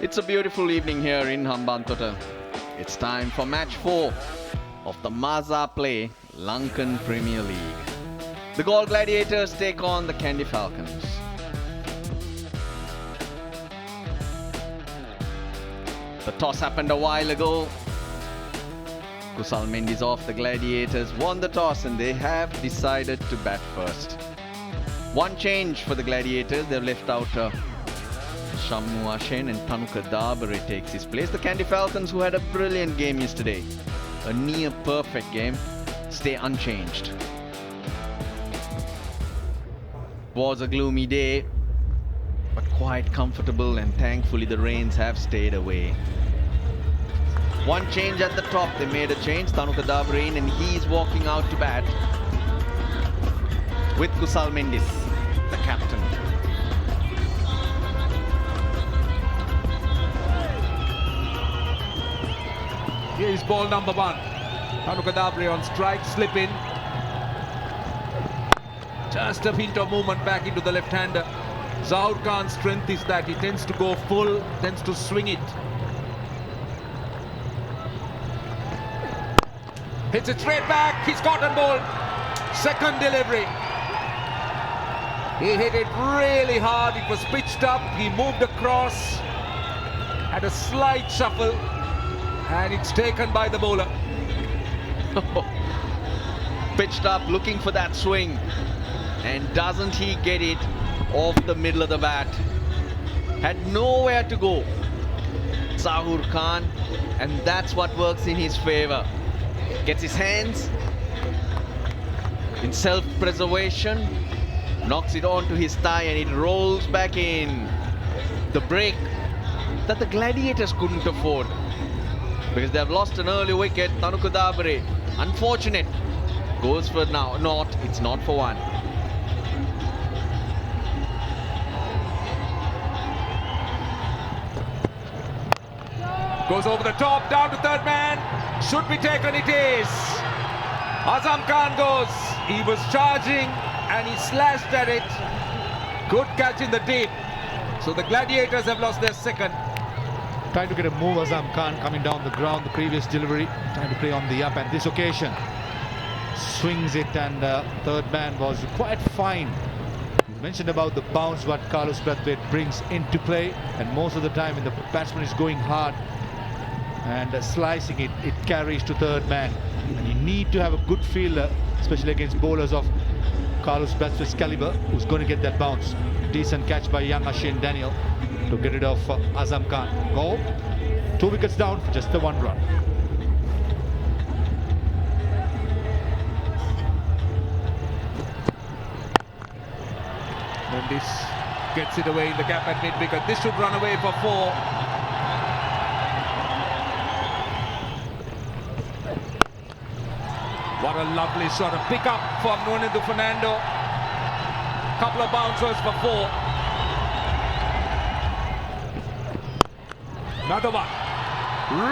It's a beautiful evening here in Hambantota. It's time for match 4 of the Maza Play Lankan Premier League. The Galle Gladiators take on the Kandy Falcons. The toss happened a while ago. Kusal Mendes of the Gladiators won the toss and they have decided to bat first. One change for the Gladiators. They've left out Shammu Ashen and Tanuka Dabare takes his place. The Kandy Falcons, who had a brilliant game yesterday, a near perfect game, stay unchanged. Was a gloomy day, but quite comfortable, and thankfully the rains have stayed away. One change at the top, they made a change. Tanuka Dabare in, and he's walking out to bat with Kusal Mendes, the captain. Here is ball number 1. Tanuka Dabare on strike, slip in. Just a hint of movement back into the left-hander. Zahoor Khan's strength is that he tends to go full, tends to swing it. Hits it straight back, he's caught on ball. Second delivery. He hit it really hard, it was pitched up, he moved across, had a slight shuffle, and it's taken by the bowler. Pitched up, looking for that swing, and doesn't he get it off the middle of the bat? Had nowhere to go, Zahoor Khan, and that's what works in his favor. Gets his hands in self-preservation, knocks it onto his thigh, and it rolls back in. The break that the Gladiators couldn't afford, because they have lost an early wicket. Tanuka Dabare, unfortunate, goes for now. It's not for one. Goes over the top, down to third man. Should be taken, it is. Azam Khan goes. He was charging and he slashed at it. Good catch in the deep. So the Gladiators have lost their second. Trying to get a move, Azam Khan coming down the ground, the previous delivery, trying to play on the up, and this occasion swings it, and third man was quite fine. You mentioned about the bounce what Carlos Brathwaite brings into play, and most of the time when the batsman is going hard and slicing it, it carries to third man, and you need to have a good fielder, especially against bowlers of Carlos Brathwaite's caliber, who's going to get that bounce. Decent catch by young Ashin Daniel to get rid of Azam Khan. Goal, 2 wickets down, just the 1 run. Mendes gets it away in the gap at mid-wicket. This should run away for 4. What a lovely sort of pick up from Nuanendu Fernando. Couple of bouncers for 4. Another one.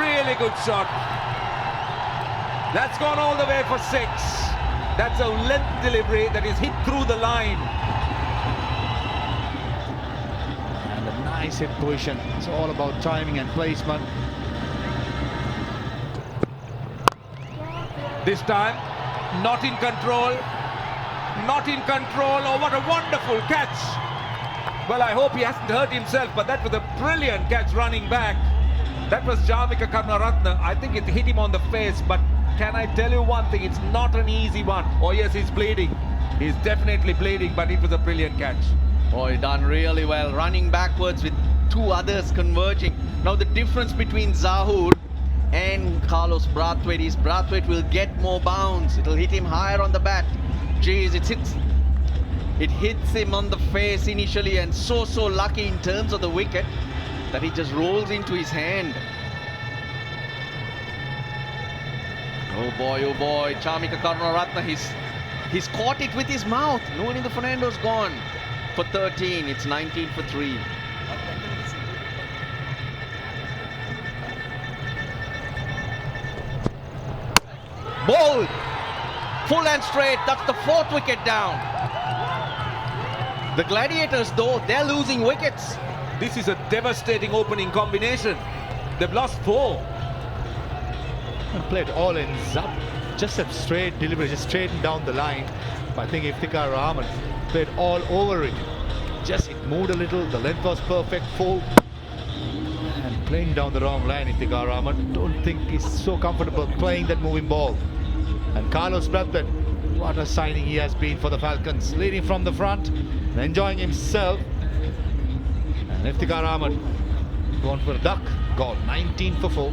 Really good shot. That's gone all the way for 6. That's a length delivery that is hit through the line. And a nice hit position. It's all about timing and placement. This time, not in control. Not in control. Oh, what a wonderful catch. Well, I hope he hasn't hurt himself, but that was a brilliant catch running back. That was Jamika Karunaratne. I think it hit him on the face, but can I tell you one thing? It's not an easy one. Oh yes, he's bleeding. He's definitely bleeding, but it was a brilliant catch. Oh, he done really well, running backwards with 2 others converging. Now the difference between Zahoor and Carlos Brathwaite is Brathwaite will get more bounce. It'll hit him higher on the bat. Jeez, it hits him on the face initially, and so lucky in terms of the wicket that he just rolls into his hand. Oh boy, Jamika Karunaratne, he's caught it with his mouth. Nuanendu Fernando's gone for 13. It's 19 for 3. Ball! Full and straight, that's the 4th wicket down. The Gladiators, though, they're losing wickets. This is a devastating opening combination. They've lost 4. And played all ends up. Just a straight delivery, just straight down the line. I think Iftikhar Rahman played all over it. Just it moved a little, the length was perfect, full. And playing down the wrong line, Iftikhar Rahman. Don't think he's so comfortable playing that moving ball. And Carlos Bradford, what a signing he has been for the Falcons. Leading from the front, and enjoying himself. And Iftikhar Rahman going for a duck. Goal, 19 for 4.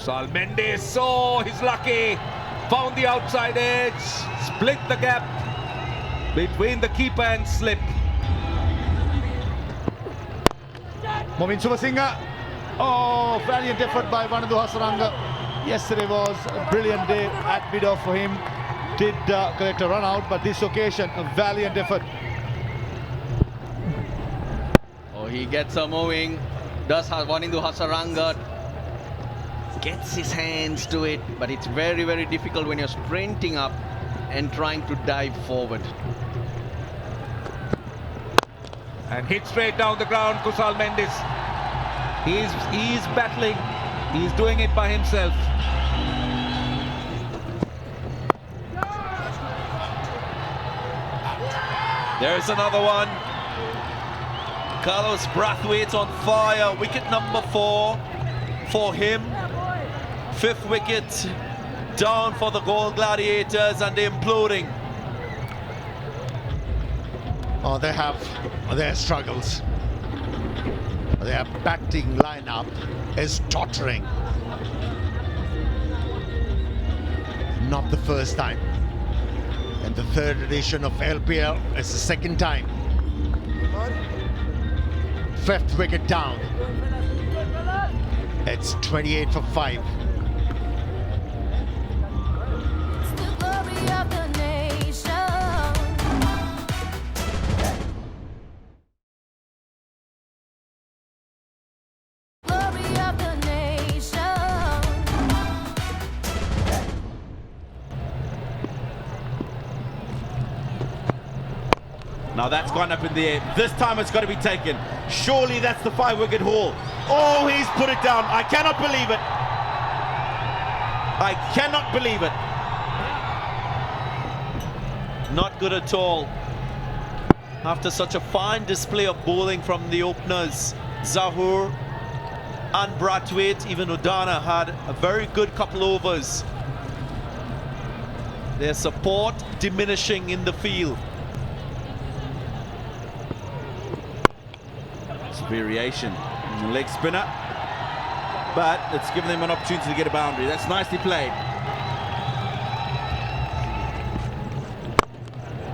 Kusal Mendes, oh, he's lucky. Found the outside edge, split the gap between the keeper and slip. Momin Subasinghe. Oh, valiant effort by Vanadu Hasaranga. Yesterday was a brilliant day at Biddorf for him. Did collect a run out, but this occasion, a valiant effort. Oh, he gets her moving. Does Vanadu Hasaranga. Gets his hands to it, but it's very, very difficult when you're sprinting up and trying to dive forward. And hit straight down the ground, Kusal Mendes. He's battling. He's doing it by himself. There's another one. Carlos Brathwaite on fire. Wicket number 4 for him. 5th wicket down for the Gladiators, and they're imploding. Oh, they have their struggles. Their batting lineup is tottering. Not the first time. In the 3rd edition of LPL, it's the 2nd time. 5th wicket down. It's 28 for 5. Now that's gone up in the air. This time it's got to be taken. Surely that's the 5-wicket haul. Oh, he's put it down. I cannot believe it. I cannot believe it. Not good at all. After such a fine display of bowling from the openers, Zahoor and Brathwaite, even Udana had a very good couple overs. Their support diminishing in the field. Variation in the leg spinner, but it's given them an opportunity to get a boundary. That's nicely played.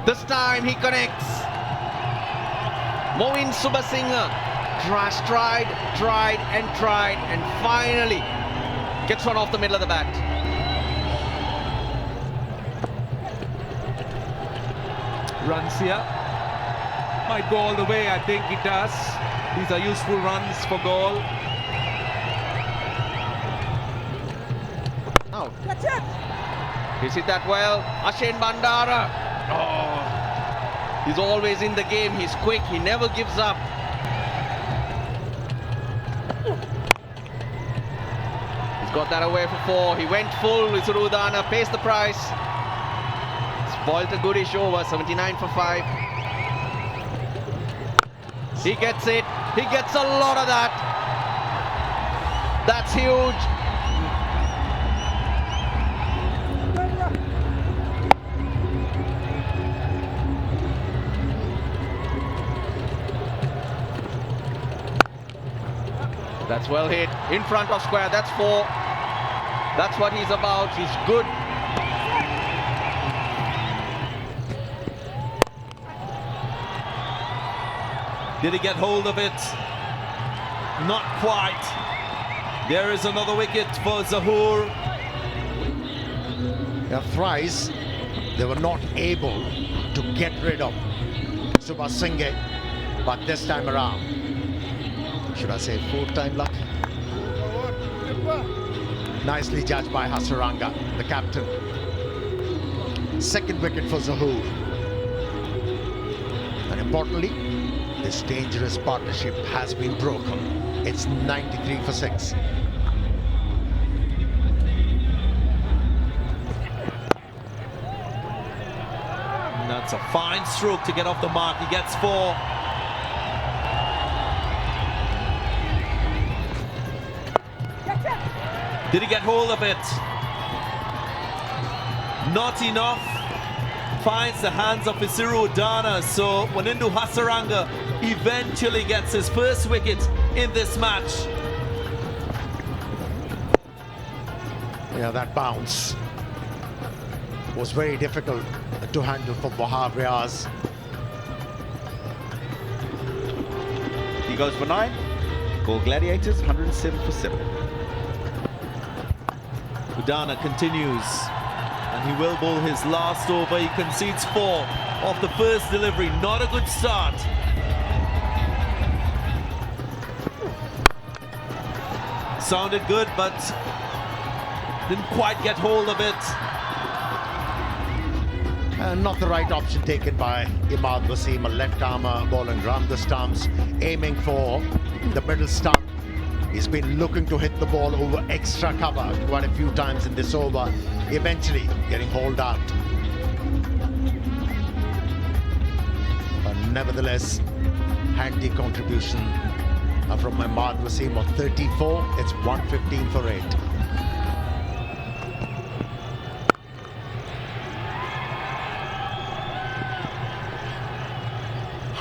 This time he connects. Momin Subasinghe tried and finally gets one off the middle of the bat. Runs here. Might go all the way, I think it does. These are useful runs for goal. Out. That's it. He's hit that well. Ashen Bandara. Oh, he's always in the game. He's quick. He never gives up. He's got that away for 4. He went full. Udana pays the price. Spoiled a goodish over. 79 for 5. He gets it. He gets a lot of that. That's huge. That's well hit. In front of square. That's 4. That's what he's about. He's good. Did he get hold of it? Not quite. There is another wicket for Zahoor. Thrice, they were not able to get rid of Subasinghe, but this time around, should I say 4th time luck? Nicely judged by Hasaranga, the captain. Second wicket for Zahoor. And importantly, this dangerous partnership has been broken. It's 93 for 6. That's a fine stroke to get off the mark. He gets 4. Did he get hold of it? Not enough. Finds the hands of Isiru Udana. So Wanindu Hasaranga eventually gets his first wicket in this match. Yeah, that bounce was very difficult to handle for Wahab Riaz. He goes for 9. Galle Gladiators, 107 for 7. Udana continues, and he will bowl his last over. He concedes 4 off the first delivery. Not a good start. Sounded good, but didn't quite get hold of it. Not the right option taken by Imad Wasim, a left armer bowling round the stumps, aiming for the middle stump. He's been looking to hit the ball over extra cover quite a few times in this over, eventually getting hauled out. But nevertheless, handy contribution from Imad Wasim of 34. It's 115 for 8.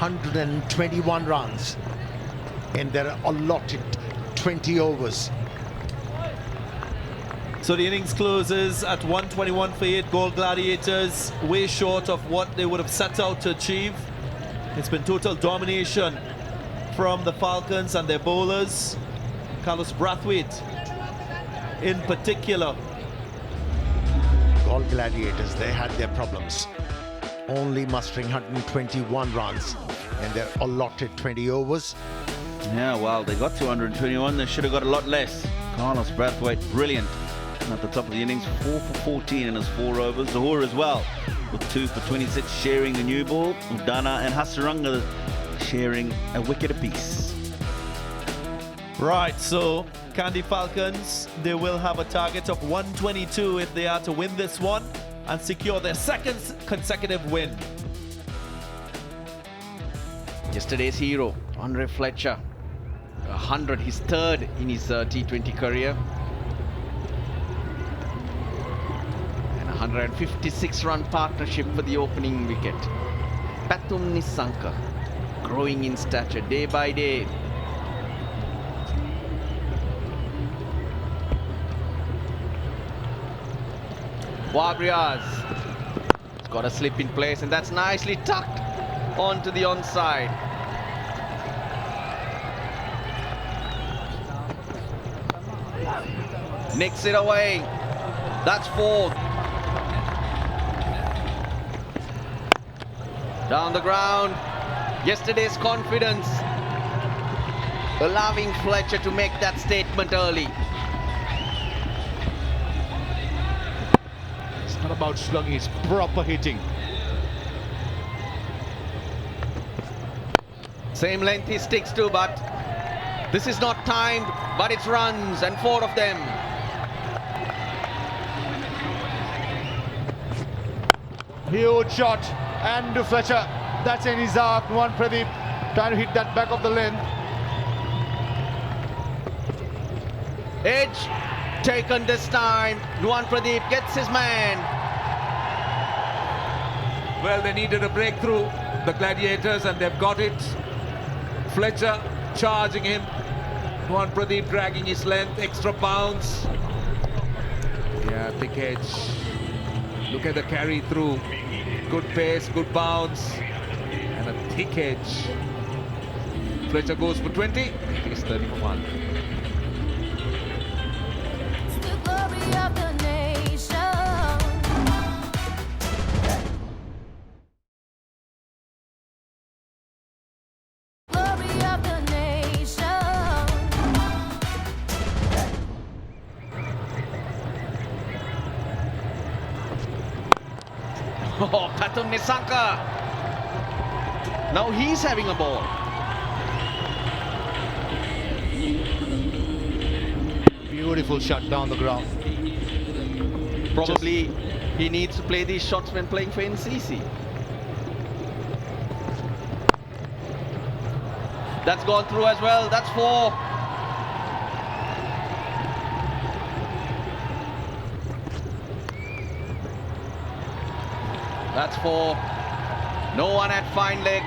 ...121 runs in their allotted 20 overs. So the innings closes at 121 for 8. Galle Gladiators, way short of what they would have set out to achieve. It's been total domination from the Falcons and their bowlers. Carlos Brathwaite in particular. Galle Gladiators, they had their problems. Only mustering 121 runs in their allotted 20 overs. Yeah, well, they got 221. They should have got a lot less. Carlos Brathwaite, brilliant. And at the top of the innings, 4 for 14 in his 4 overs. Zahoor as well, with 2 for 26, sharing the new ball. Udana and Hasaranga sharing a wicket apiece. Right, so Kandy Falcons, they will have a target of 122 if they are to win this one and secure their second consecutive win. Yesterday's hero, Andre Fletcher, 100, his third in his T20 career. And a 156-run partnership for the opening wicket. Pathum Nissanka, growing in stature day by day. Wabriaz has got a slip in place, and that's nicely tucked onto the onside. Nicks it away. That's 4. Down the ground. Yesterday's confidence allowing Fletcher to make that statement early. It's not about slugging, it's proper hitting. Same length he sticks to, but this is not timed, but it's runs, and 4 of them. Huge shot, and Fletcher, that's in his arc. Nuwan Pradeep trying to hit that back of the length. Edge taken this time. Nuwan Pradeep gets his man. Well, they needed a breakthrough, the Gladiators, and they've got it. Fletcher charging him. Nuwan Pradeep dragging his length, extra bounce. Yeah, thick edge. Look at the carry through. Good pace, good bounce, and a thick edge. Fletcher goes for 20. He's 30 for 1. It's the glory of the nation. Glory of the nation. Oh, Patum Nisanka. Now he's having a ball. Beautiful shot down the ground. Probably he needs to play these shots when playing for NCC. That's gone through as well. That's 4. That's 4. No one at fine leg.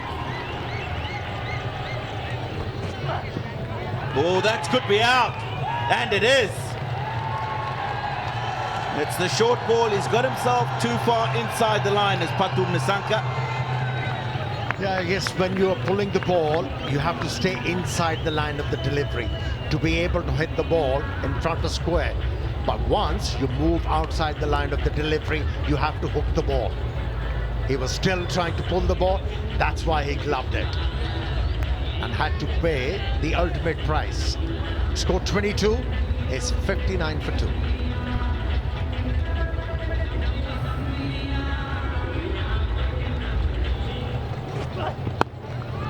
Oh, that could be out. And it is. It's the short ball. He's got himself too far inside the line as Patum Nisanka. Yeah, I guess when you are pulling the ball, you have to stay inside the line of the delivery to be able to hit the ball in front of square. But once you move outside the line of the delivery, you have to hook the ball. He was still trying to pull the ball. That's why he gloved it and had to pay the ultimate price. Score 22 is 59 for 2.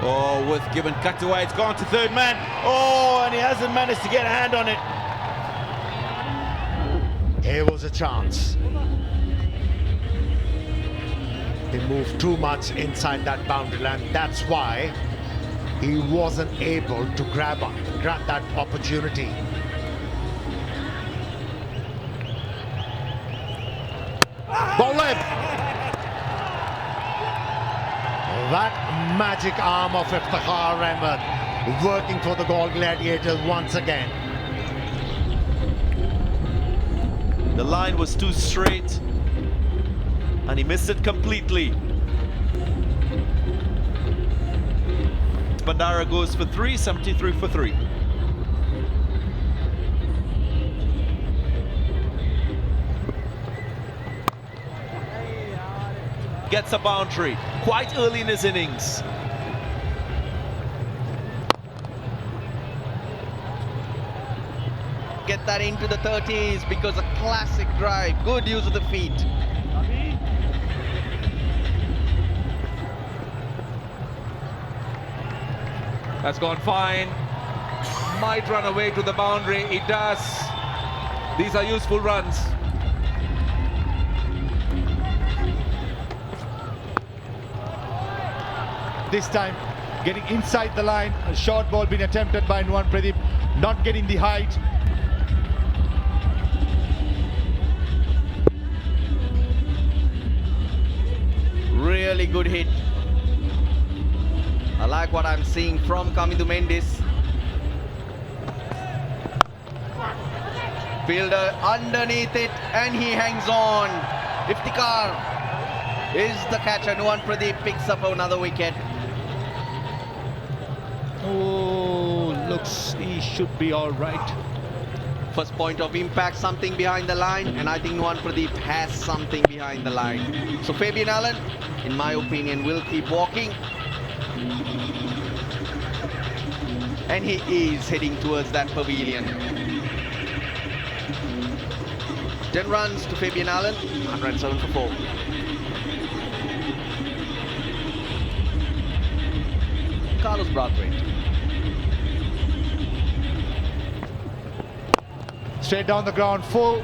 Oh, with given cut away, it's gone to third man. Oh, and he hasn't managed to get a hand on it. Here was a chance. He moved too much inside that boundary line. That's why he wasn't able to grab that opportunity. Ball in. That magic arm of Iftikhar Ahmed working for the Gladiators once again. The line was too straight and he missed it completely. Bandara goes for 3, 73 for 3. Gets a boundary quite early in his innings. Get that into the 30s because a classic drive. Good use of the feet. That's gone fine. Might run away to the boundary. It does. These are useful runs. This time getting inside the line. A short ball being attempted by Nuwan Pradeep, not getting the height. Really good hit. I like what I'm seeing from Kamindu Mendis. Fielder underneath it and he hangs on. Iftikhar is the catcher. Nuwan Pradeep picks up another wicket. Oh, looks he should be all right. First point of impact, something behind the line, and I think Nuwan Pradeep has something behind the line. So Fabian Allen, in my opinion, will keep walking. And he is heading towards that pavilion. 10 runs to Fabian Allen, 107 for 4. Carlos Brathwaite. Straight down the ground, full.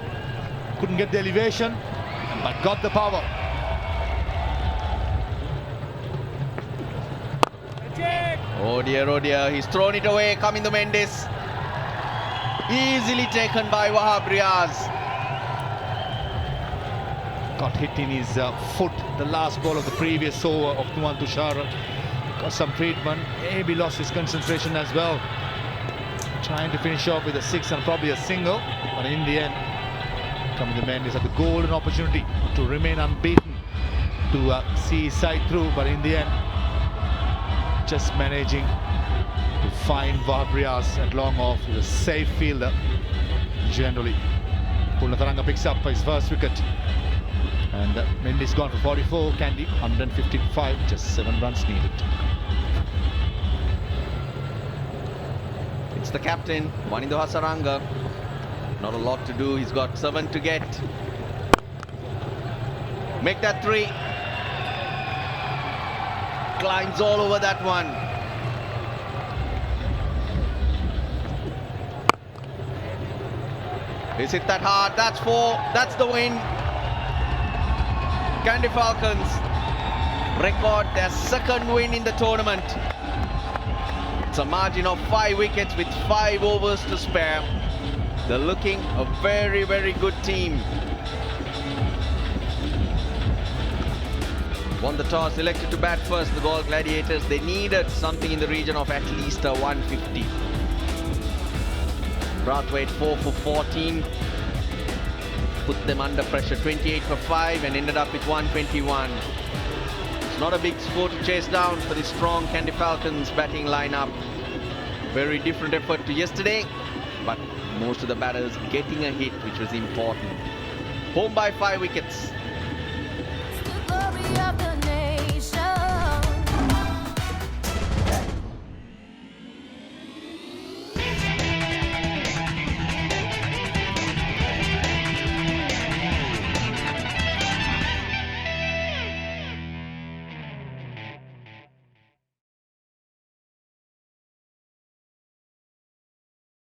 Couldn't get the elevation, but got the power. Oh dear, he's thrown it away. Kamindu Mendis. Easily taken by Wahab Riaz. Got hit in his foot, the last ball of the previous over of Nuwan Tushar. Got some treatment, maybe lost his concentration as well. Trying to finish off with a 6 and probably a single, but in the end, Kamindu Mendis had the golden opportunity to remain unbeaten, to see his side through, but in the end, just managing to find Wahab Riaz at long off. He's a safe fielder generally. Purnatharanga picks up his first wicket, and Mendis gone for 44. Kandy 155, just 7 runs needed. It's the captain, Wanindu Hasaranga. Not a lot to do, he's got 7 to get. Make that 3. climbs all over that one. Is it that hard? That's 4. That's the win. Kandy Falcons record their second win in the tournament. It's a margin of 5 wickets with 5 overs to spare. They're looking a very, very good team. Won the toss, elected to bat first, the Galle Gladiators. They needed something in the region of at least a 150. Brathwaite 4 for 14. Put them under pressure, 28 for 5 and ended up with 121. It's not a big score to chase down for the strong Kandy Falcons batting lineup. Very different effort to yesterday, but most of the batters getting a hit, which was important. Home by 5 wickets. Glory of the